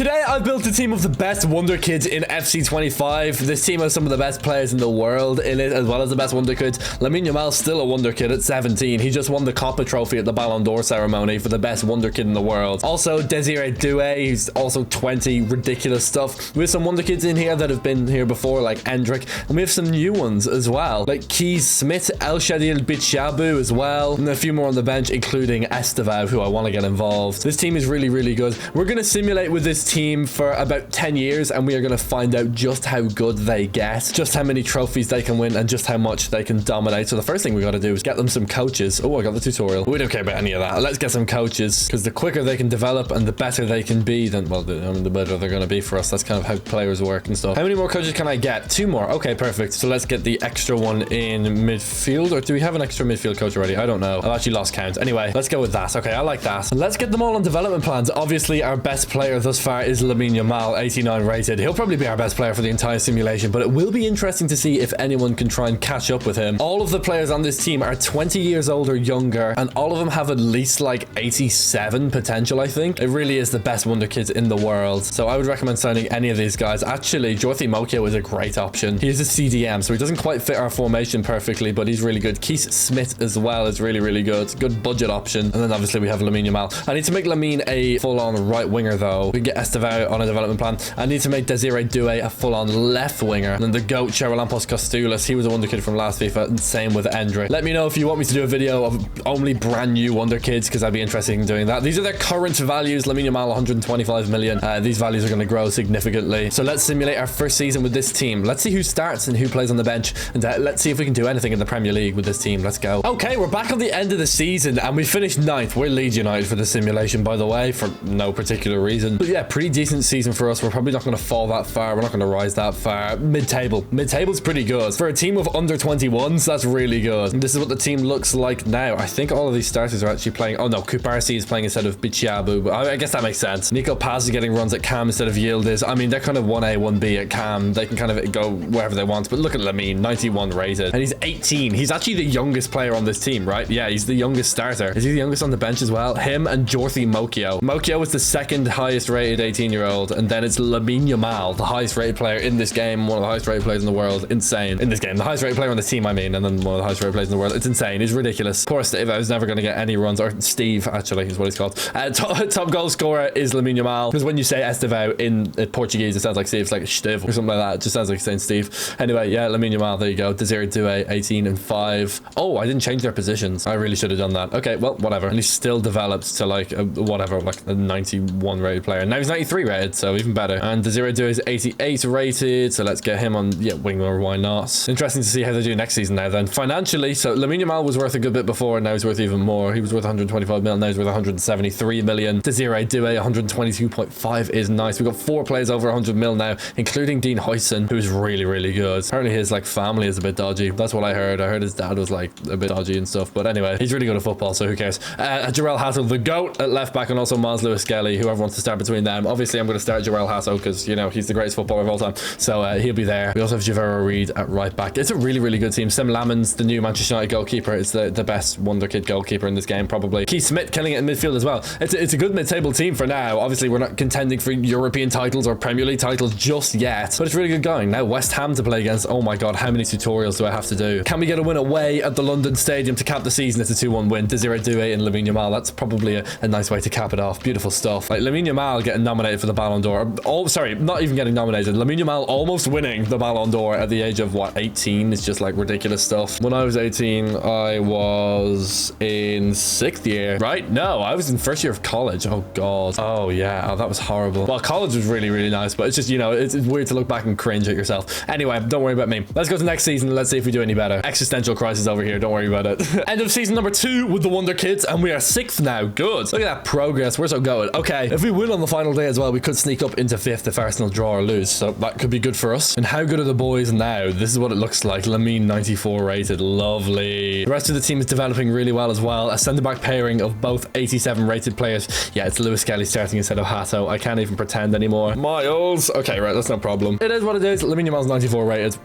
Today, I've built a team of the best Wonderkids in FC 25. This team has some of the best players in the world in it, as well as the best Wonderkids. Lamine Yamal's still a Wonderkid at 17. He just won the Copa Trophy at the Ballon d'Or ceremony for the best Wonderkid in the world. Also, jarradhd, he's also 20. Ridiculous stuff. We have some Wonderkids in here that have been here before, like Endrick, and we have some new ones as well, like Keys Smith, El Shadil Bichabu as well, and a few more on the bench, including Estevao, who I want to get involved. This team is really, really good. We're going to simulate with this team for about 10 years, and we are going to find out just how good they get, just how many trophies they can win, and just how much they can dominate. So the first thing we got to do is get them some coaches. Oh, I got the tutorial. We don't care about any of that. Let's get some coaches, because the quicker they can develop and the better they can be, then, well, the better they're going to be for us. That's kind of how players work and stuff. How many more coaches can I get? 2 more. Okay, perfect. So let's get the extra one in midfield, or do we have an extra midfield coach already? I don't know. I've actually lost count. Anyway, let's go with that. Okay, I like that. Let's get them all on development plans. Obviously, our best player thus far is Lamine Yamal, 89 rated. He'll probably be our best player for the entire simulation, but it will be interesting to see if anyone can try and catch up with him. All of the players on this team are 20 years old or younger, and all of them have at least like 87 potential, I think. It really is the best Wonderkids in the world. So I would recommend signing any of these guys. Actually, Jorthi Mokio is a great option. He is a CDM, so he doesn't quite fit our formation perfectly, but he's really good. Keith Smith as well is really, really good. Good budget option. And then obviously we have Lamine Yamal. I need to make Lamine a full-on right winger though. We can get Estevao on a development plan. I need to make jarradhd a full-on left winger. And then the GOAT, Charalampos Costulas, he was a Wonderkid from last FIFA, and same with Endrick. Let me know if you want me to do a video of only brand new Wonderkids, because I'd be interested in doing that. These are their current values. Lamine Yamal, 125 million. These values are going to grow significantly. So let's simulate our first season with this team. Let's see who starts and who plays on the bench, and let's see if we can do anything in the Premier League with this team. Let's go. Okay, we're back on the end of the season, and we finished 9th. We're Leeds United for the simulation, by the way, for no particular reason. But yeah, pretty decent season for us. We're probably not going to fall that far. We're not going to rise that far. Mid-table. Mid-table's pretty good. For a team of under 21s, that's really good. And this is what the team looks like now. I think all of these starters are actually playing. Oh no, Kuparsi is playing instead of Bichiabu, but I guess that makes sense. Nico Paz is getting runs at Cam instead of Yildiz. I mean, they're kind of 1A, 1B at Cam. They can kind of go wherever they want. But look at Lamine, 91 rated. And he's 18. He's actually the youngest player on this team, right? Yeah, he's the youngest starter. Is he the youngest on the bench as well? Him and Jorthi Mokio. Mokio is the second highest rated 18-year-old. And then it's Lamine Yamal, the highest rated player in this game. One of the highest rated players in the world. Insane. In this game. The highest rated player on the team, I mean. And then one of the highest rated players in the world. It's insane. It's ridiculous. Poor Steve. I was never going to get any runs. Or Steve, actually, is what he's called. Top goal scorer is Lamine Yamal. Because when you say Estevao in Portuguese, it sounds like Steve. It's like Steve or something like that. It just sounds like saying Steve. Anyway, yeah, Lamine Yamal, there you go. jarradhd, 18 and 5. Oh, I didn't change their positions. I really should have done that. Okay, well, whatever. And he's still developed to like whatever, like a 91 rated player. Now he's 93 rated, so even better. And jarradhd is 88 rated, so let's get him on, yeah, winger, why not? Interesting to see how they do next season now then. Financially, so Lamine Yamal was worth a good bit before, and now he's worth even more. He was worth 125 million, now he's worth 173 million. jarradhd, 122.5 is nice. We've got 4 players over 100 mil now, including Dean Huyson, who's really, really good. Apparently his like family is a bit dodgy. That's what I heard. I heard his dad was like a bit dodgy and stuff, but anyway, he's really good at football, so who cares? Jarradhd, the GOAT at left back, and also Miles Lewis-Skelly, whoever wants to start between them. Obviously, I'm going to start Jarradhd because, you know, he's the greatest footballer of all time, so he'll be there. We also have Javero Reed at right back. It's a really, really good team. Sim Lammens, the new Manchester United goalkeeper, it's the best Wonderkid goalkeeper in this game, probably. Keith Smith killing it in midfield as well. It's a good mid-table team for now. Obviously, we're not contending for European titles or Premier League titles just yet, but it's really good going. Now, West Ham to play against. Oh my god, how many tutorials do I have to do? Can we get a win away at the London Stadium to cap the season? It's a 2-1 win. jarradhd and Lamine Yamal. That's probably a nice way to cap it off. Beautiful stuff. Like Lamine Yamal getting nominated for the Ballon d'Or. Oh, sorry, not even getting nominated. Lamine Yamal almost winning the Ballon d'Or at the age of what, 18? It's just like ridiculous stuff. When I was 18, I was in 6th year, right? No, I was in 1st year of college. Oh god. Oh yeah. Oh, that was horrible. Well, college was really, really nice, but it's just, you know, it's weird to look back and cringe at yourself. Anyway, don't worry about me. Let's go to next season. Let's see if we do any better. Existential crisis over here. Don't worry about it. End of season number 2 with the Wonderkids, and we are 6th now. Good. Look at that progress. We're so good. Okay, if we win on the final day as well, we could sneak up into 5th if Arsenal draw or lose, so that could be good for us. And how good are the boys now? This is what it looks like. Lamine, 94 rated. Lovely. The rest of the team is developing really well as well. A centre-back pairing of both 87 rated players. Yeah, it's Lewis-Skelly starting instead of Hato. I can't even pretend anymore. Miles. Okay, right, that's no problem. It is what it is. Lamine Yamal's 94 rated.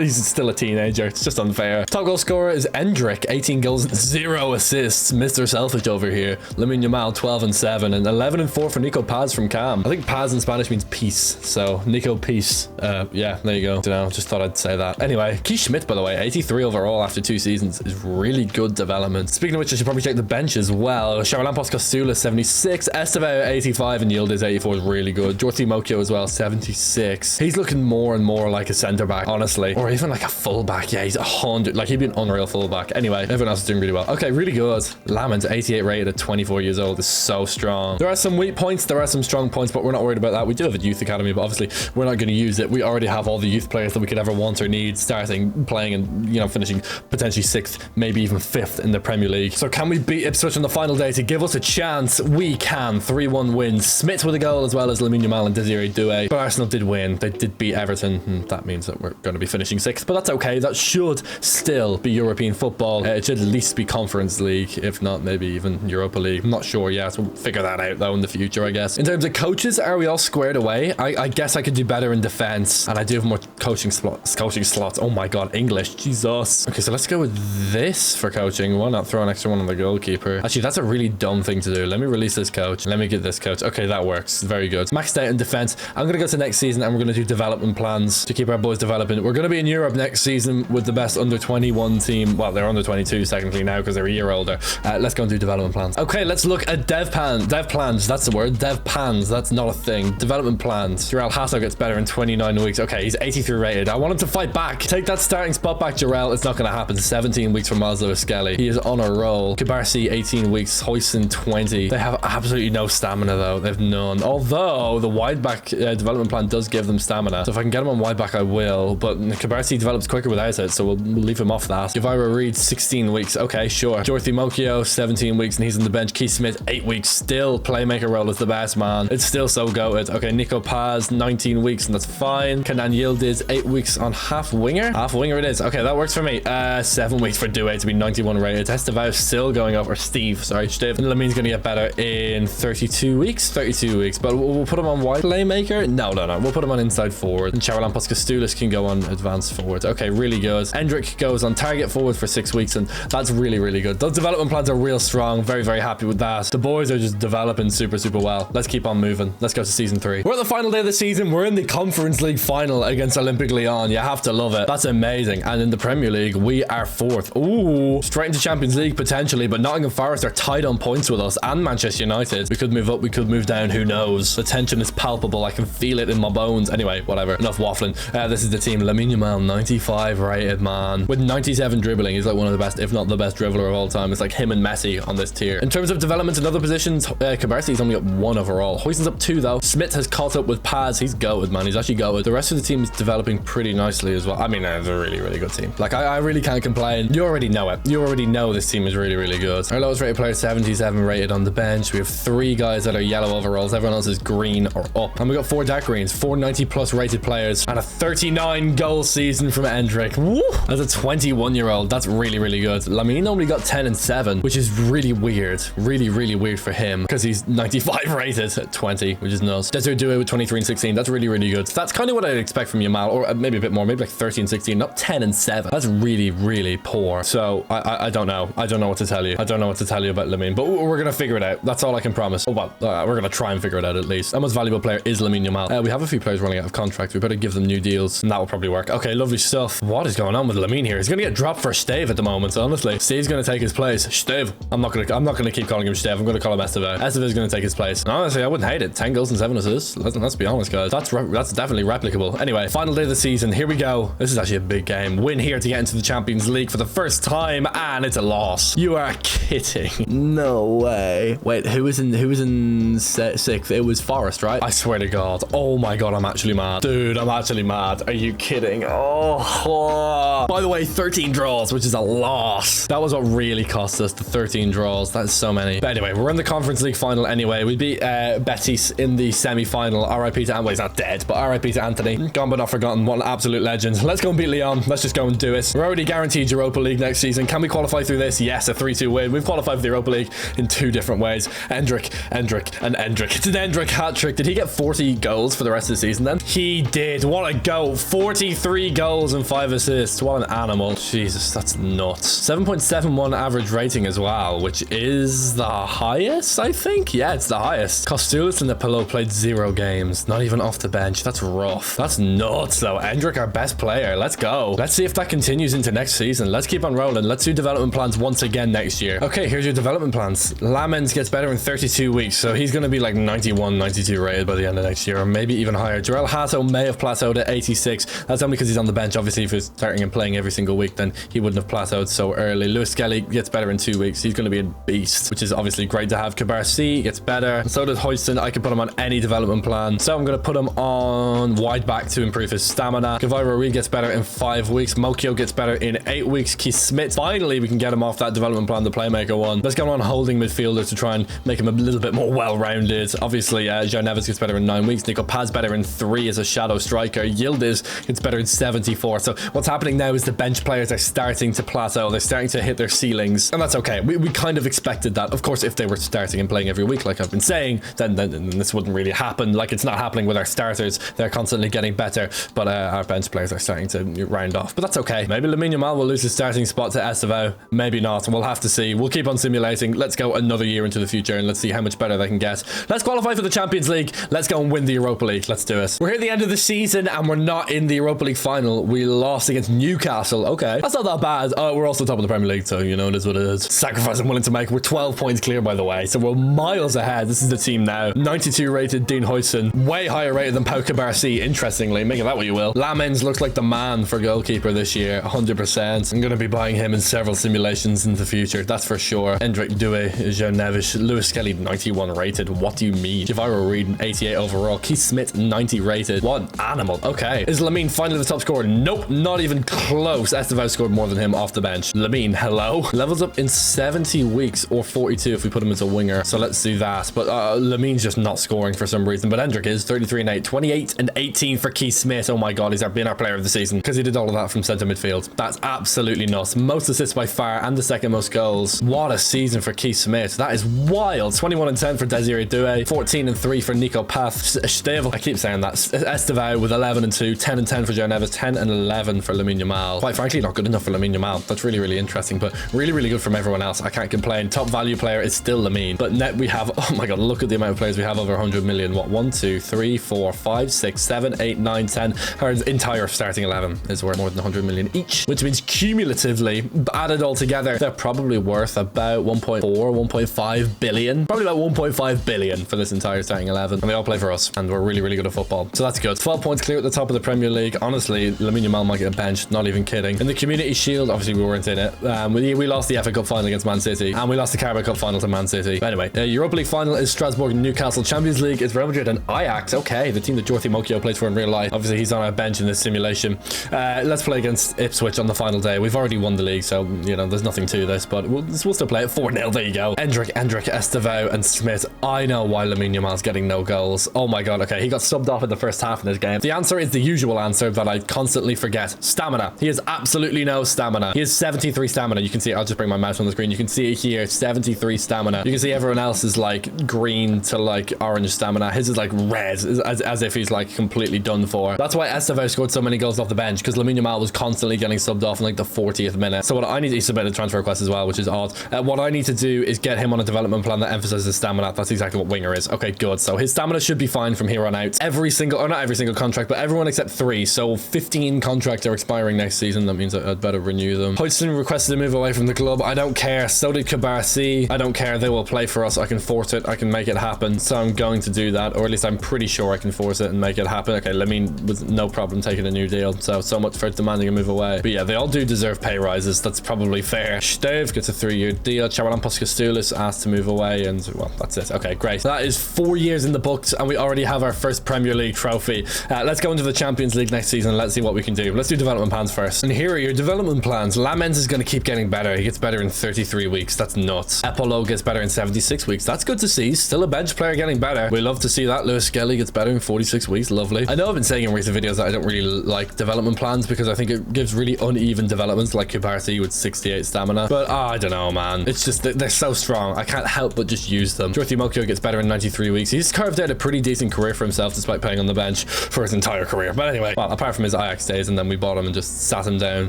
He's still a teenager. It's just unfair. Top goal scorer is Endrick. 18 goals, 0 assists. Mr. Selfish over here. Lamine Yamal, 12 and 7, and 11 and 4 for Nico Paz from from Cam. I think Paz in Spanish means peace. So Nico Peace. Yeah, there you go. Don't know. Just thought I'd say that. Anyway, Keith Schmidt, by the way, 83 overall after 2 seasons is really good development. Speaking of which, I should probably check the bench as well. Charalampos Costula, 76. Estevao, 85. And Yildiz, 84 is really good. Dorothy Mokyo as well, 76. He's looking more and more like a centre back, honestly. Or even like a fullback. Yeah, he's 100. Like, he'd be an unreal fullback. Anyway, everyone else is doing really well. Okay, really good. Lammens, 88 rated at 24 years old, is so strong. There are some weak points, there are some strong points, but we're not worried about that. We do have a youth academy, but obviously we're not going to use it. We already have all the youth players that we could ever want or need, starting, playing, and, you know, finishing potentially 6th, maybe even 5th in the Premier League. So can we beat Ipswich on the final day to give us a chance? We can. 3-1 wins. Smith with a goal, as well as Lamine Yamal and Desiree Doué. But Arsenal did win. They did beat Everton, and that means that we're going to be finishing 6th, but that's okay. That should still be European football. It should at least be Conference League, if not maybe even Europa League. I'm not sure yet. We'll figure that out though in the future, I guess. In terms of coaches, are we all squared away? I guess I could do better in defense, and I do have more coaching slots. Oh my god, English, Jesus. Okay, so let's go with this for coaching. Why not throw an extra one on the goalkeeper? Actually, that's a really dumb thing to do. Let me release this coach. Let me get this coach. Okay, that works. Very good. Maxed out in defense. I'm gonna go to next season, and we're gonna do development plans to keep our boys developing. We're gonna be in Europe next season with the best under 21 team. Well, they're under 22 technically now because they're a year older. Let's go and do development plans. Okay, let's look at dev plans. That's the word. Dev plans. That's not a thing. Development plans. Jarrell Hasso gets better in 29 weeks. Okay, he's 83 rated. I want him to fight back. Take that starting spot back, Jarrell. It's not going to happen. 17 weeks for Maslow Skelly. He is on a roll. Kibarsi, 18 weeks. Hoyson, 20. They have absolutely no stamina though. They've none. Although the wide back development plan does give them stamina. So if I can get him on wide back, I will. But Kibarsi develops quicker without it, so we'll leave him off that. Gavira Reed, 16 weeks. Okay, sure. Dorothy Mokyo, 17 weeks, and he's on the bench. Keith Smith, 8 weeks. Still playmaker role is the best, man. It's still so goated. Okay, Nico Paz, 19 weeks, and that's fine. Kenan Yildiz, 8 weeks on half winger. Half winger it is. Okay, that works for me. 7 weeks for Doué to be 91 rated. Estevao still going up, or Steve, sorry, Steve. And Lamine's going to get better in 32 weeks. 32 weeks, but we'll put him on wide playmaker. No. We'll put him on inside forward. And Charalampos Costulis can go on advanced forward. Okay, really good. Endrick goes on target forward for 6 weeks, and that's really, really good. Those development plans are real strong. Very, very happy with that. The boys are just developing super, super well. Let's keep on moving. Let's go to season 3. We're at the final day of the season. We're in the Conference League final against Olympique Lyon. You have to love it. That's amazing. And in the Premier League, we are 4th. Ooh, straight into Champions League potentially, but Nottingham Forest are tied on points with us and Manchester United. We could move up, we could move down, who knows? The tension is palpable. I can feel it in my bones. Anyway, whatever. Enough waffling. This is the team. Lamine Yamal, 95 rated, man. With 97 dribbling. He's like one of the best, if not the best dribbler of all time. It's like him and Messi on this tier. In terms of development in other positions, Kibarsi's only up 1 overall. Hoyson's up 2 though. Smith has caught up with Paz. He's goated, man. He's actually goated. The rest of the team is developing pretty nicely as well. I mean, it's a really, really good team. Like, I really can't complain. You already know it. You already know this team is really, really good. Our lowest rated player, 77 rated on the bench. We have 3 guys that are yellow overalls. Everyone else is green or up. And we got 4 dark greens, 4 90+ rated players, and a 39 goal season from Endrick. Woo! As a 21-year-old, that's really, really good. Lamine only got 10 and 7, which is really weird. Really, really weird for him because he's 95 rated at 20, which is nuts. Desiree Doué with 23 and 16. That's really, really good. So that's kind of what I'd expect from Yamal, or maybe a bit more, maybe like 13 and 16, not 10 and 7. That's really, really poor. So I don't know. I don't know what to tell you. I don't know what to tell you about Lamine, but we're going to figure it out. That's all I can promise. Oh, well, we're going to try and figure it out at least. Our most valuable player is Lamine Yamal. We have a few players running out of contract. We better give them new deals, and that will probably work. Okay, lovely stuff. What is going on with Lamine here? He's going to get dropped for Steve at the moment, honestly. Steve's going to take his place. Steve. I'm not going to keep calling him Steve. I'm going to call him Estevao. Estevao is going to take his place. And honestly, I wouldn't hate it. 10 goals and 7 assists. Let's be honest, guys. That's definitely replicable. Anyway, final day of the season. Here we go. This is actually a big game. Win here to get into the Champions League for the first time, and it's a loss. You are kidding. No way. Wait, who was in 6th? It was Forest, right? I swear to God. Oh my God, I'm actually mad. Dude, I'm actually mad. Are you kidding? Oh. By the way, 13 draws, which is a loss. That was what really cost us, the 13 draws. That's so many. But anyway, we're in the Conference League final anyway. We beat Betis in the semi-final. RIP to Anthony. Well, he's not dead, but RIP to Anthony. Gone but not forgotten. What an absolute legend. Let's go and beat Lyon. Let's just go and do it. We're already guaranteed Europa League next season. Can we qualify through this? Yes, a 3-2 win. We've qualified for the Europa League in 2 different ways. Endrick, and Endrick. It's an Endrick hat-trick. Did he get 40 goals for the rest of the season then? He did. What a goal. 43 goals and 5 assists. What an animal. Jesus, that's nuts. 7.71 average rating as well, which is the highest, I think. Yeah, it's the highest. Kostulis and the Pillow played 0 games. Not even off the bench. That's rough. That's nuts, though. Endrick, our best player. Let's go. Let's see if that continues into next season. Let's keep on rolling. Let's do development plans once again next year. Okay, here's your development plans. Lamens gets better in 32 weeks, so he's going to be like 91, 92 rated by the end of next year, or maybe even higher. Jarradhd may have plateaued at 86. That's only because he's on the bench. Obviously, if he was starting and playing every single week, then he wouldn't have plateaued so early. Lewis Skelly gets better in 2 weeks. He's going to be a beast, which is obviously great to have. Kabar C gets better. So does Hoyston. I can put him on any development plan. So I'm going to put him on wide back to improve his stamina. Gavairo Reed gets better in 5 weeks. Mokio gets better in 8 weeks. Keith Smith, finally, we can get him off that development plan, the playmaker one. Let's go on holding midfielder to try and make him a little bit more well-rounded. Obviously, Joe Neves gets better in 9 weeks. Nico Paz better in 3 as a shadow striker. Yildiz gets better in 74. So what's happening now is the bench players are starting to plateau. They're starting to hit their ceilings, and that's okay. We kind of expected that. Of course, if they were starting and playing every week, like I've been saying, then this wouldn't really happen. Like, it's not happening with our starters. They're constantly getting better, but our bench players are starting to round off. But that's okay. Maybe Lamine Yamal will lose his starting spot to Estevao. Maybe not. We'll have to see. We'll keep on simulating. Let's go another year into the future and let's see how much better they can get. Let's qualify for the Champions League. Let's go and win the Europa League. Let's do it. We're here at the end of the season and we're not in the Europa League final. We lost against Newcastle. Okay, that's not that bad. We're also top of the Premier League, so you know it is what it is. Sacrifice I'm willing to make. We're 12 points clear, by the way, so we're miles ahead. This is the team now. 92 rated Dean Huijsen, way higher rated than Pau Cabarsi, interestingly. Make of that what you will. Lamens looks like the man for goalkeeper this year, 100%. I'm going to be buying him in several simulations in the future, that's for sure. Endrick Doué, Joe Neves, Lewis Skelly 91 rated. What do you mean? Gavairo Reed 88 overall. Keith Smith 90 rated. What an animal. Okay, is Lamine finally the top scorer? Nope, not even close. Estevao scored more than him off the bench. Lamine, hello. Levels up in 70 weeks or 42 if we put him as a winger, so let's do that. But Lamine's just not scoring for some reason. But Endrick is 33 and 8, 28 and 18 for Keith Smith. Oh my god, he's been our player of the season because he did all of that from centre midfield. That's absolutely nuts. Most assists by far and the second most goals. What a season for Keith Smith. That is wild. 21 and 10 for Desiree Doué, 14 and 3 for Nico Path. I keep saying that. Estevao with 11 and 2, 10 and 10 for Joe Neves, 10 and 11 for Lamine Yamal. Quite frankly, not good enough for Lamine Yamal. That's really, really interesting, but really, really good from everyone else. I can't complain. Top value player is still Lamine, but net we have, oh my god, look at the amount of players we have over 100 million. What, 1, 2, 3, 4, 5, 6, 7, 8, 9, 10. Our entire starting 11 is worth more than 100 million each, which means cumulatively, added all together, they're probably worth about 1.4, 1.5 billion. Probably about 1.5 billion for this entire starting 11. And they all play for us, and we're really, really good at football. So that's good. 12 points clear at the top of the Premier League. Honestly, Lamine Yamal might get a bench, not even kidding. In the Community Shield, obviously we weren't in it. We lost the FA Cup final against Man City, and we lost the Carabao Cup final to Man City. But anyway, Europa League final is Strasbourg and Newcastle. Champions League is Real Madrid and Ajax. Okay, the team that Dorothy Mokio plays for in real life. Obviously, he's on our bench in this simulation. Let's play against Ipswich on the final day. We've already won the league, so, you know, there's nothing to this, but we'll still play it 4-0. There you go. Endrick, Estevao, and Smith. I know why Lamine Yamal's getting no goals. Oh my god, okay, he got subbed off in the first half in this game. The answer is the usual answer that I constantly forget. Stamina. He has absolutely no stamina. He has 73 stamina. You can see it. I'll just bring my mouse on the screen. You can see it here. 73 stamina. You can see everyone else is like green to like orange stamina. His is like red, as if he's like completely done for. That's why Estevao scored so many goals off the bench, because Lamine Yamal was constantly getting subbed off in like the 40th minute. So what I need to submit a transfer request as well, which is odd. What I need to do is get him on a development plan that emphasizes stamina. That's exactly what winger is. Okay, good. So his stamina should be fine from here on out. Every single, or not every single contract, but everyone except 3. So 15 contracts are expiring next season. That means I'd better renew them. Hodgson requested to move away from the club. I don't care. So did Cabarsi. I don't care. They will play for us. I can force it. I can make it happen. So I'm going to do that, or at least I'm pretty sure I can force it and make it happen. Okay, Lamine with no problem taking a new deal. So much for demanding a move away. But yeah, they all do deserve pay rises. That's probably fair. Steve gets a 3-year deal. Charalampos Kostulis asked to move away, and well, that's it. Okay, great. That is 4 years in the books, and we already have our first Premier League trophy. Let's go into the Champions League next season. Let's see what we can do. Let's do development plans first. And here are your development plans. Lamens is going to keep getting better. He gets better in 33 weeks. That's nuts. Epolo gets better in 76 weeks. That's good to see. Still a bench player getting better. We love to see that. Lewis Skelly gets better in 46 weeks. Lovely. I know I've been saying in recent videos that I don't really like development plans because I think it gives really uneven developments, like Kubarsi with 68 stamina. But I don't know, man. It's just they're so strong. I can't help but just use them. Dorothy Mokio gets better in 93 weeks. He's carved out a pretty decent career for himself despite playing on the bench for his entire career. But anyway, well, apart from his Ajax days, and then we bought him and just sat him down.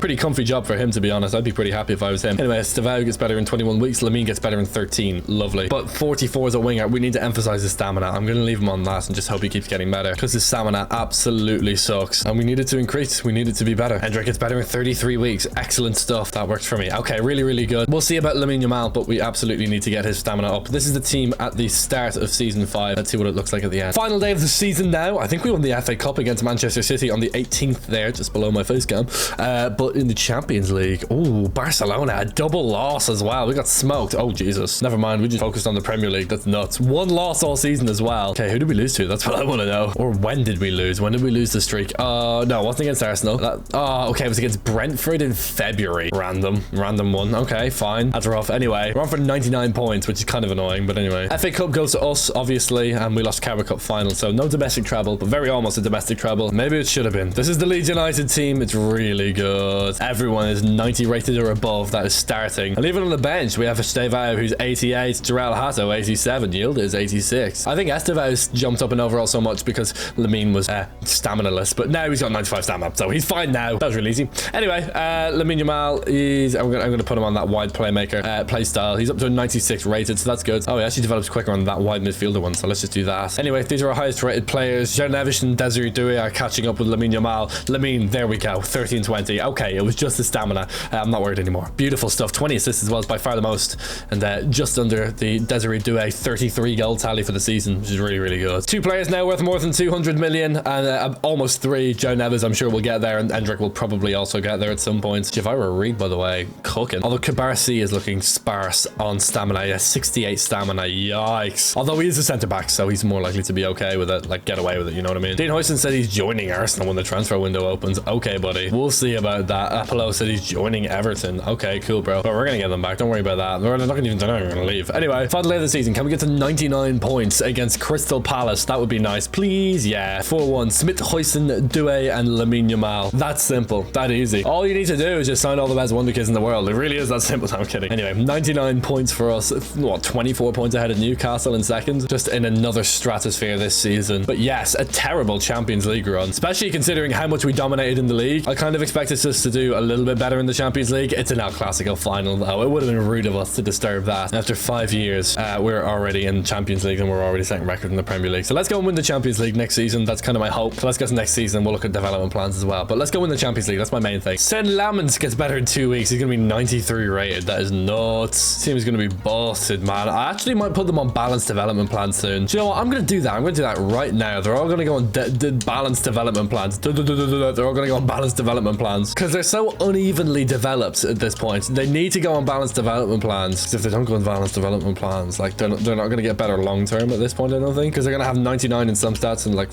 Pretty comfy job for him, to be honest. I'd be pretty happy if I was him. Anyway, Estevao gets better in 21 weeks. Lamine gets better in 13. Lovely. But 44 as a winger. We need to emphasize his stamina. I'm going to leave him on that and just hope he keeps getting better, because his stamina absolutely sucks. And we need it to increase. We need it to be better. Endrick gets better in 33 weeks. Excellent stuff. That works for me. Okay, really, really good. We'll see about Lamine Yamal, but we absolutely need to get his stamina up. This is the team at the start of season 5. Let's see what it looks like at the end. Final day of the season now. I think we won the FA Cup against Manchester City on the 18th there, just below my face cam. But in the Champions League, oh, Barcelona, a double loss as well. We got smoked. Oh, Jesus. Never mind. We just focused on the Premier League. That's nuts. One loss all season as well. Okay, who did we lose to? That's what I want to know. Or when did we lose? When did we lose the streak? No, it wasn't against Arsenal. Okay, it was against Brentford in February. Random one. Okay, fine. That's rough. Anyway, we're on for 99 points, which is kind of annoying, but anyway. FA Cup goes to us, obviously, and we lost Carabao Cup final, so no domestic treble, but very almost a domestic treble. Maybe it should have been. This is the Leeds United team. It's really good. Everyone is 90 rated or above. That is starting. And even on the bench, we have Estevao, who's 88, jarradhd 87, Yield is 86. I think Estevao's jumped up in overall so much because Lamine was stamina-less, but now he's got 95 stamina, so he's fine now. That was really easy. Anyway, Lamine Yamal, I'm going to put him on that wide playmaker play style. He's up to a 96 rated, so that's good. Oh, he actually develops quicker on that wide midfielder one, so let's just do that. Anyway, these are our highest rated players. Jarradhd and Desiree Doué are catching up with Lamine Yamal. Lamine, there we go, 13-20. Okay, it was just the stamina. I'm not worried anymore. Beautiful stuff. 20 assists as well, is by far the most, and just under the Desiree Doué 33 goal tally for the season, which is really, really good. 2 players now worth more than 200 million, and almost 3. Joe Neves, I'm sure, will get there, and Endrick will probably also get there at some point. Javira Reed, by the way, cooking. Although Cabarsi is looking sparse on stamina. Yeah, 68 stamina. Yikes. Although he is a centre-back, so he's more likely to be okay with it, like get away with it, you know what I mean? Dean Huijsen said he's joining Arsenal when the transfer window opens. Okay, buddy. We'll see about that. Apollo said he's joining Everton. Okay, cool, bro. But we're going to get them back. Don't worry about that. They're not going to leave. Anyway, final day of the season. Can we get to 99 points against Crystal Palace? That would be nice. Please, yeah. 4-1. Smith, Huijsen, Doué, and Lamine Yamal. That's simple. That easy. All you need to do is just sign all the best Wonderkids in the world. It really is that simple. I'm kidding. Anyway, 99 points for us. What, 24 points ahead of Newcastle in second? Just in another stratosphere this season. But yes, a terrible Champions League run, especially considering how much we dominated in the league. I kind of expected us to do a little bit better in the Champions League. It's an El Clasico final, though. It would have been rude of us to disturb that. After 5 years, we're already in Champions League and we're already setting record in the Premier League. So let's go and win the Champions League next season. That's kind of my hope. So let's go to next season. We'll look at development plans as well. But let's go win the Champions League. That's my main thing. Sen Lammens gets better in 2 weeks. He's going to be 93 rated. That is nuts. Team's going to be busted, man. I actually might put them on balanced development plans soon. Do you know what? I'm going to do that. I'm going to do that right now. They're all going to go on balanced development plans. They're all going to go on balanced development plans because they're so unevenly developed at this point. They need to go on balanced development plans, because if they don't go on balanced development plans, like they're not going to get better long term at this point, I don't think, because they're going to have 99 in some stats and like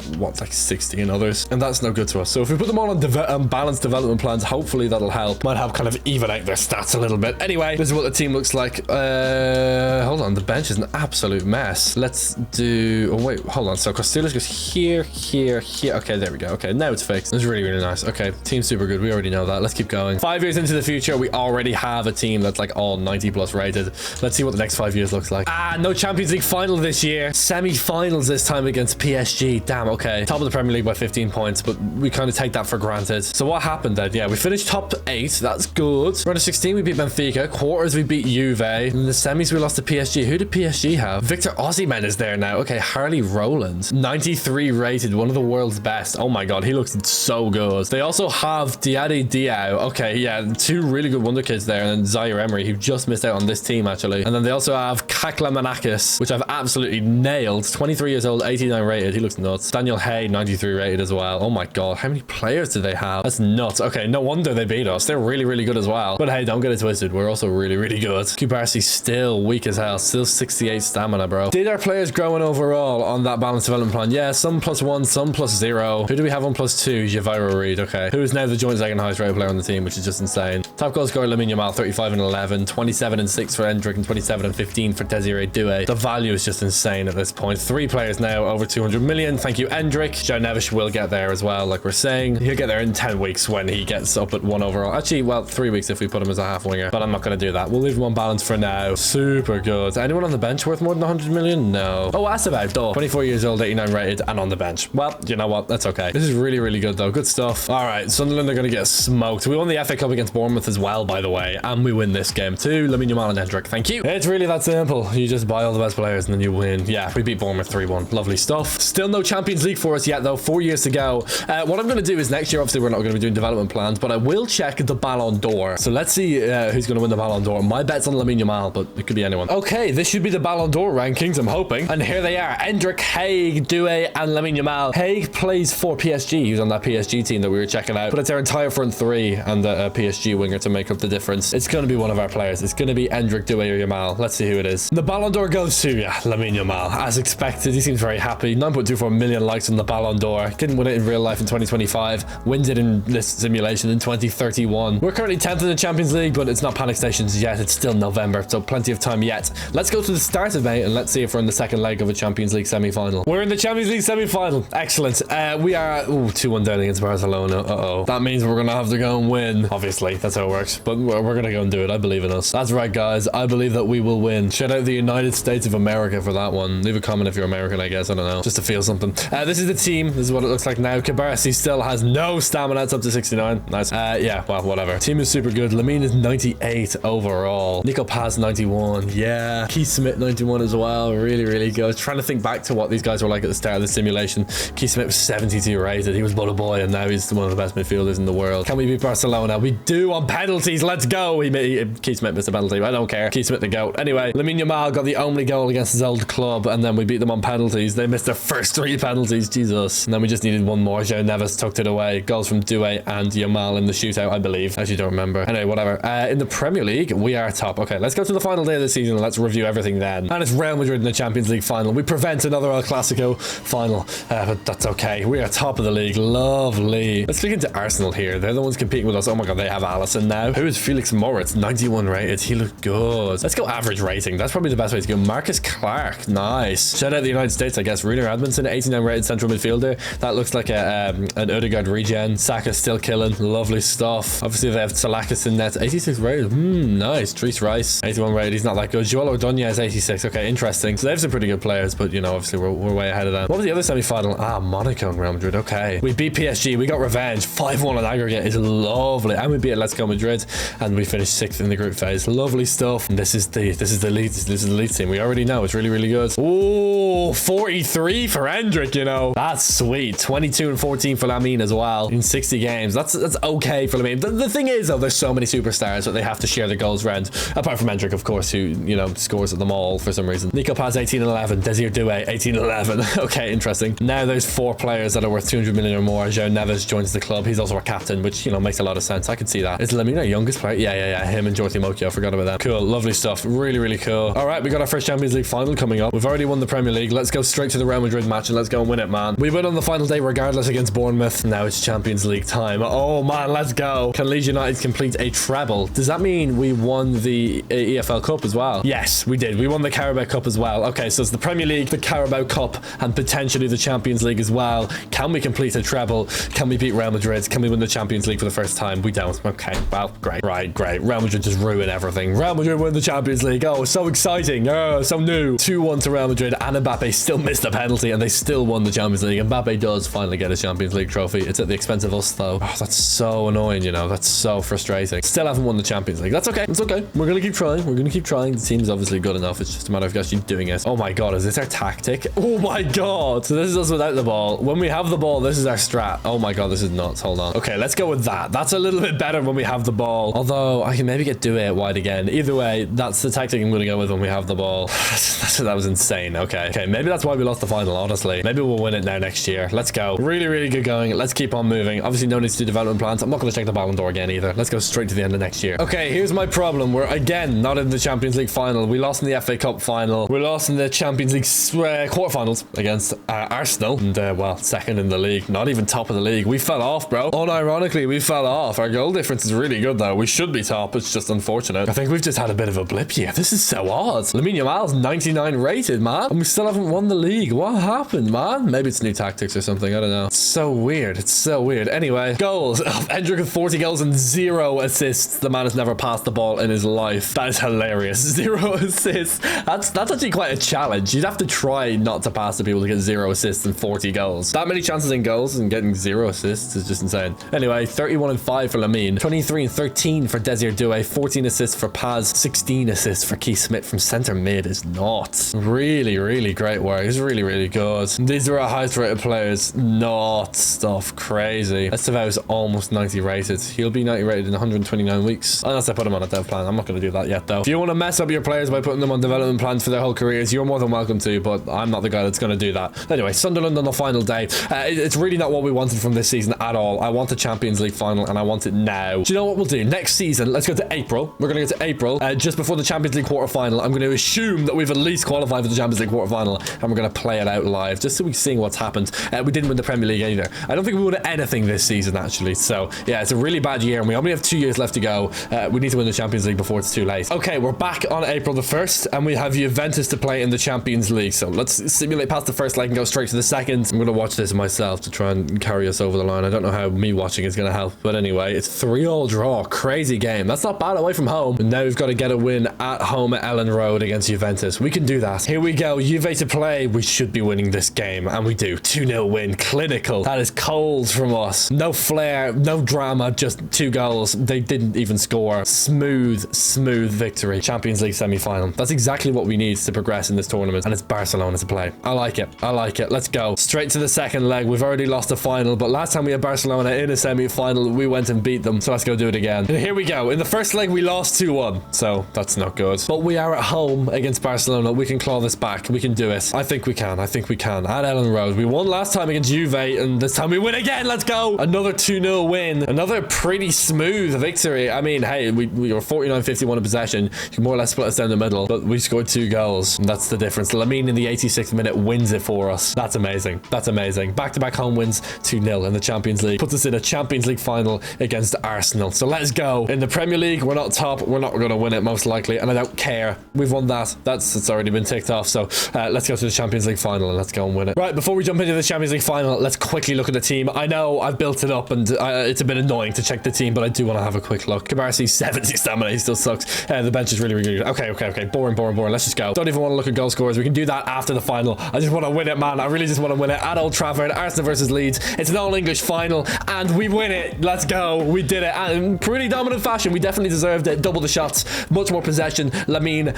60 in others, and that's no good to us. So if we put them all on balanced development plans, hopefully that'll help. Might help kind of even out their stats a little bit. Anyway, this is what the team looks like. Hold on, the bench is an absolute mess. Let's do, oh wait, hold on. So Costillas goes here. Okay, there we go. Okay, now it's fixed. It's really, really nice. Okay, team's super good. We already know that. Let's keep going. 5 years into the future, we already have a team that's like all 90 plus rated. Let's see what the next 5 years looks like. No Champions League final this year. Semi-finals this time against PSG. Damn, okay. Top of the Premier League by 15 points, but we kind of take that for granted. So what happened then? Yeah, we finished top 8. That's good. Round of 16, we beat Benfica. Quarters, we beat Juve. In the semis, we lost to PSG. Who did PSG have? Victor Osimhen is there now. Okay, Harley Rowland. 93 rated. One of the world's best. Oh my god, he looks so good. They also have jarradhd. Okay, yeah, 2 really good Wonderkids there. And then Zaire Emery, who just missed out on this team, actually. And then they also have Kaklamanakis, which I've absolutely nailed. 23 years old, 89 rated. He looks nuts. Daniel Hay, 93 rated as well. Oh my god, how many players do they have? That's nuts. Okay, no wonder they beat us. They're really, really good as well. But hey, don't get it twisted. We're also really, really good. Kubarsi still weak as hell. Still 68 stamina, bro. Did our players growing overall on that balanced development plan? Yeah, some +1, some +0. Who do we have on +2? Javira Reed. Okay. Who is now the joint second highest rated player on the team, which is just insane. Top goal scorer, Lamine Yamal, 35 and 11, 27 and 6 for Endrick, and 27 and 15 for Desiree Doué. The value is just insane at this point. 3 players now over 200 million. Thank you, Endrick. Joe Neves will get there as well, like we're saying. He'll get there in 10 weeks when he gets up at 1 overall. Actually, well, 3 weeks if we put him as a half winger, but I'm not going to do that. We'll leave him on balance for now. Super good. Anyone on the bench worth more than 100 million? No. Oh, that's about duh. 24 years old, 89 rated, and on the bench. Well, you know what? That's okay. This is really, really good, though. Good stuff. All right, Sunderland are going to get smoked. We won the FA Cup against Bournemouth as well, by the way, and we win this game too. Lamine Yamal and Endrick. Thank you. It's really that simple. You just buy all the best players and then and you win. Yeah, we beat Bournemouth 3-1. Lovely stuff. Still no Champions League for us yet, though. 4 years to go. What I'm going to do is next year, obviously, we're not going to be doing development plans, but I will check the Ballon d'Or. So let's see who's going to win the Ballon d'Or. My bet's on Lamine Yamal, but it could be anyone. Okay, this should be the Ballon d'Or rankings, I'm hoping. And here they are. Endrick, Haig, Doué, and Lamine Yamal. Haig plays for PSG. He's on that PSG team that we were checking out. But it's our entire front three and a PSG winger to make up the difference. It's going to be one of our players. It's going to be Endrick, Doué, or Yamal. Let's see who it is. The Ballon d'Or goes to, Lamine Yamal. As expected, he seems very happy. 9.24 million likes on the Ballon d'Or. Didn't win it in real life in 2025. Wins it in this simulation in 2031. We're currently 10th in the Champions League, but it's not panic stations yet. It's still November, so plenty of time yet. Let's go to the start of May and let's see if we're in the second leg of a Champions League semi-final. We're in the Champions League semi-final. Excellent. We are 2-1 down against Barcelona. That means we're gonna have to go and win. Obviously, that's how it works. But we're gonna go and do it. I believe in us. That's right, guys. I believe that we will win. Shout out the United States of America for that one. Leave a comment if you're American, I guess. I don't know. Just to feel something. This is the team. This is what it looks like now. Cabarresi still has no stamina. It's up to 69. Nice. Yeah, well, whatever. Team is super good. Lamine is 98 overall. Nico Paz 91. Yeah. Keith Smith 91 as well. Really, really good. Trying to think back to what these guys were like at the start of the simulation. Keith Smith was 72 rated. He was but a boy, and now he's one of the best midfielders in the world. Can we beat Barcelona? We do on penalties. Let's go. Keith Smith missed a penalty. I don't care. Keith Smith the goat. Anyway, Lamine Yamal got the only goal against his old club, and then we beat them on penalties. They missed their first 3 penalties. Jesus. And then we just needed one more. Joe Neves tucked it away. Goals from Doué and Yamal in the shootout, I believe. Actually, don't remember. Anyway, whatever. In the Premier League, we are top. Okay, let's go to the final day of the season and let's review everything then. And it's Real Madrid in the Champions League final. We prevent another El Clasico final, but that's okay. We are top of the league. Lovely. Let's look into Arsenal here. They're the ones competing with us. Oh my god, they have Alisson now. Who is Felix Moritz? 91 rated. He looked good. Let's go average rating. That's probably the best way to go. Marcus Clark. Nice. Shout out the United States, I guess. Rudiger Edmondson, 89 rated central midfielder. That looks like an Odegaard regen. Saka still killing. Lovely stuff. Obviously, they have Salakis in net. 86 rated. Nice. Trees Rice, 81 rated. He's not that good. Joel Ordonez, 86. Okay, interesting. So they have some pretty good players, but you know, obviously we're way ahead of them. What was the other semi-final? Monaco and Real Madrid. Okay. We beat PSG. We got revenge. 5-1 on aggregate is lovely. And we beat Atletico Madrid, and we finished 6th in the group phase. Lovely stuff. And this is the lead team. We already know it's really, really good. Ooh, 43 for Endrick, you know. That's sweet. 22 and 14 for Lamine as well in 60 games. That's okay for Lamine. The thing is, though, there's so many superstars that they have to share the goals round. Apart from Endrick, of course, who, you know, scores at them all for some reason. Nico Paz, 18 and 11. Desir Doué, 18 and 11. Okay, interesting. Now there's 4 players that are worth 200 million or more. Joe Neves joins the club. He's also a captain, which, you know, makes a lot of sense. I can see that. Is Lamine our youngest player? Yeah. Him and Jordi Mokio. I forgot about that. Cool. Lovely stuff. Really, really cool. All right, we got our first Champions League final coming up. We've already won the Premier League. Let's go straight to the Real Madrid match and let's go and win it, man. We win on the final day regardless against Bournemouth. Now it's Champions League time. Oh, man, let's go. Can Leeds United complete a treble? Does that mean we won the EFL Cup as well? Yes, we did. We won the Carabao Cup as well. Okay, so it's the Premier League, the Carabao Cup, and potentially the Champions League as well. Can we complete a treble? Can we beat Real Madrid? Can we win the Champions League for the first time? We don't. Okay, well, great. Right, great. Real Madrid just ruin everything. Real Madrid win the Champions League. Oh, so exciting. Oh, so new. 2-1 to Real Madrid, and Mbappe still missed a penalty, and they still won the Champions League. Mbappe does finally get a Champions League trophy. It's at the expense of us, though. Oh, that's so annoying, you know. That's so frustrating. Still haven't won the Champions League. That's okay. It's okay. We're going to keep trying. We're going to keep trying. The team's obviously good enough. It's just a matter of actually doing it. Oh my god, is this our tactic? Oh my god. So this is us without the ball. When we have the ball, this is our strat. Oh my god, this is nuts. Hold on. Okay, let's go with that. That's a little bit better when we have the ball. Although, I can maybe get Doué out wide again. Either way, that's the tactic I'm going to go with when we have the ball. That was insane. Okay, maybe that's why we lost the final, honestly. Maybe we'll win it now next year. Let's go. Really, really good going. Let's keep on moving. Obviously, no need to do development plans. I'm not going to check the Ballon d'Or again either. Let's go straight to the end of next year. Okay, here's my problem. We're, again, not in the Champions League final. We lost in the FA Cup final. We lost in the Champions League quarterfinals against Arsenal. And, well, second in the league. Not even top of the league. We fell off, bro. Unironically, we fell off. Our goal difference is really good, though. We should be top. It's just unfortunate. I think we've just had a bit of a blip here. This is so odd. Lamine Yamal's 99 rated, man. And we still haven't won the league. What happened, man? Maybe it's new tactics or something. I don't know. It's so weird. It's so weird. Anyway, goals. Endrick with 40 goals and 0 assists. The man has never passed the ball in his life. That is hilarious. 0 assists. That's actually quite a challenge. You'd have to try not to pass to people to get 0 assists and 40 goals. That many chances in goals and getting 0 assists is just insane. Anyway, 31 and 5 for Lamine. 23 and 13 for Desir Doué. 14 assists for Paz. 16 assists for Keith Smith from centre mid is not. not. Really, really great work. He's really, really good. These are our highest rated players. Not stuff crazy. Estevao is almost 90 rated. He'll be 90 rated in 129 weeks. Unless I put him on a dev plan. I'm not going to do that yet, though. If you want to mess up your players by putting them on development plans for their whole careers, you're more than welcome to, but I'm not the guy that's going to do that. Anyway, Sunderland on the final day. It's really not what we wanted from this season at all. I want the Champions League final, and I want it now. Do you know what we'll do? Next season, let's go to April. We're going to go to April, just before the Champions League quarterfinal. I'm going to assume that we've at least qualified for the Champions League quarterfinal, and we're going to play it out live, just so we see what's happened. We didn't win the Premier League either. I don't think we won anything this season, actually. So, yeah, it's a really bad year, and we only have 2 years left to go. We need to win the Champions League before it's too late. Okay, we're back on April the 1st, and we have Juventus to play in the Champions League. So let's simulate past the first leg and go straight to the second. I'm going to watch this myself to try and carry us over the line. I don't know how me watching is going to help, but anyway, it's 3-3 draw. Crazy game. That's not bad away from home. And now we've got to get a win at home at Ellen Road against Juventus. We can do that. Here we go. Juve to play. We should be winning this game, and we do. 2-0 win. Clinical. That is cold from us. No flair, no drama, just 2 goals. They didn't even score. Smooth victory. Champions League semi-final. That's exactly what we need to progress in this tournament, and it's Barcelona to play. I like it. I like it. Let's go. Straight to the second leg. We've already lost the final, but last time we had Barcelona in a semi-final, we went and beat them, so let's go do it again. And here we go. In the first leg, we lost 2-1, so that's not good. But we are at home against Barcelona. We can claw this back. We can do it. I think we can. I think we can. At Ellen Road. We won last time against Juve, and this time we win again. Let's go. Another 2-0 win. Another pretty smooth victory. I mean, hey, we were 49-51 in possession. You can more or less split us down the middle, but we scored 2 goals, and that's the difference. Lamine in the 86th minute wins it for us. That's amazing. That's amazing. Back-to-back home wins, 2-0 in the Champions League. Puts us in a Champions League final against Arsenal. So let's go. In the Premier League, we're not top. We're not going to win it, most likely, and I don't care. We've won that. It's already been ticked off, so let's go to the Champions League final, and let's go and win it. Right, before we jump into the Champions League final, let's quickly look at the team. I know I've built it up, and it's a bit annoying to check the team, but I do want to have a quick look. Cabarsi, 70 stamina. He still sucks. The bench is really, really good. Okay. Boring. Let's just go. Don't even want to look at goal scorers. We can do that after the final. I just want to win it, man. I really just want to win it at Old Trafford. Arsenal versus Leeds. It's an all-English final, and we win it. Let's go. We did it. And in pretty dominant fashion. We definitely deserved it. Double the shots. Much more possession. Lamine.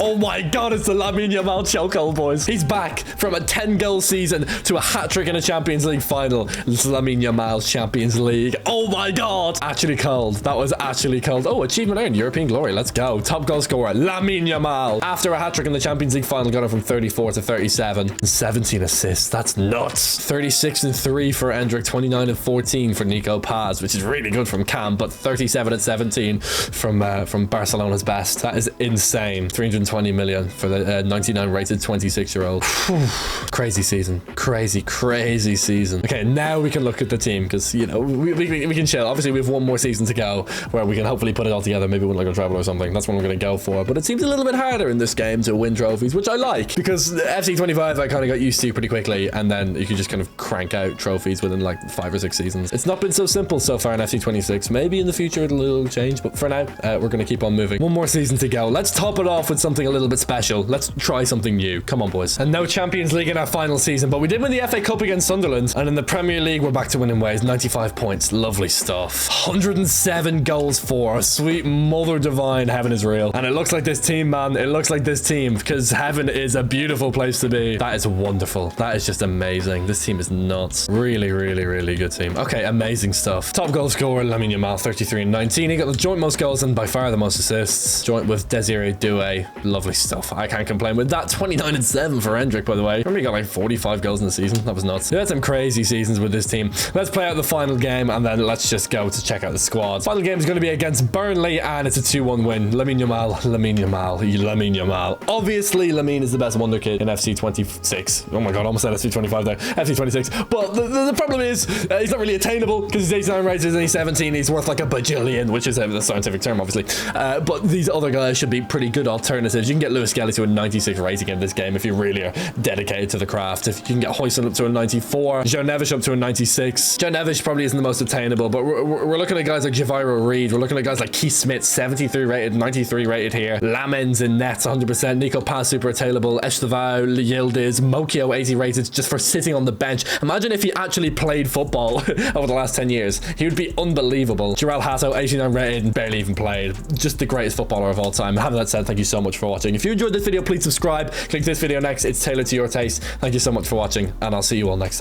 Oh my God, it's the Lamine Yamal chokehold, boys. He's back from a 10-goal season to a hat-trick in a Champions League final. It's Lamine Yamal's Champions League. Oh my God. Actually cold. That was actually cold. Oh, achievement earned. European glory. Let's go. Top goal scorer, Lamine Yamal. After a hat-trick in the Champions League final, got him from 34 to 37. And 17 assists. That's nuts. 36 and 3 for Endrick. 29 and 14 for Nico Paz, which is really good from Cam, but 37 and 17 from Barcelona's best. That is insane. 320 million for the 99 rated 26-year-old. Crazy season. Crazy season. Okay, now we can look at the team, because, you know, we can chill. Obviously, we have one more season to go where we can hopefully put it all together. Maybe win like a treble or something. That's what I'm going to go for. But it seems a little bit harder in this game to win trophies, which I like, because FC 25 I kind of got used to pretty quickly, and then you can just kind of crank out trophies within like 5 or 6 seasons. It's not been so simple so far in FC 26. Maybe in the future it'll change, but for now, we're going to keep on moving. One more season to go. Let's top it off with something a little bit special. Let's try something new. Come on, boys. And no Champions League in our final season, but we did win the FA Cup against Sunderland, and in the Premier League, we're back to winning ways. 95 points. Lovely stuff. 107 goals for. Sweet mother divine. Heaven is real. And it looks like this team, man. It looks like this team, because heaven is a beautiful place to be. That is wonderful. That is just amazing. This team is nuts. Really good team. Okay, amazing stuff. Top goal scorer, Lamine Yamal, 33 and 19. He got the joint most goals and by far the most assists. Joint with Desiree Doué. Lovely stuff. I can't complain with that. 29 and 7 for Endrick, by the way. Remember he got like 45 goals in the season? That was nuts. We had some crazy seasons with this team. Let's play out the final game, and then let's just go to check out the squad. Final game is going to be against Burnley, and it's a 2-1 win. Lamine Yamal. Obviously, Lamine is the best wonder kid in FC 26. Oh my God, I almost said FC 25 there. FC 26. But the problem is, he's not really attainable, because he's 89 rated and he's 17. He's worth like a bajillion, which is the scientific term, obviously. But these other guys should be pretty good alternatives. You can get Lewis Skelly to a 96 rating in this game if you really are dedicated to the craft. If you can get Hoyson up to a 94, Joe Nevish up to a 96. Joe Nevish probably isn't the most attainable, but we're looking at guys like Javiro Reed. We're looking at guys like Keith Smith, 73 rated, 93 rated here. Lamens in nets, 100%. Nico Paz, super attainable. Estevao, Yildiz, Mokio, 80 rated just for sitting on the bench. Imagine if he actually played football over the last 10 years. He would be unbelievable. Jarradhd, 89 rated and barely even played. Just the greatest footballer of all time. Having that said, thank you so much much for watching. If you enjoyed this video, please subscribe. Click this video next. It's tailored to your taste. Thank you so much for watching, and I'll see you all next time.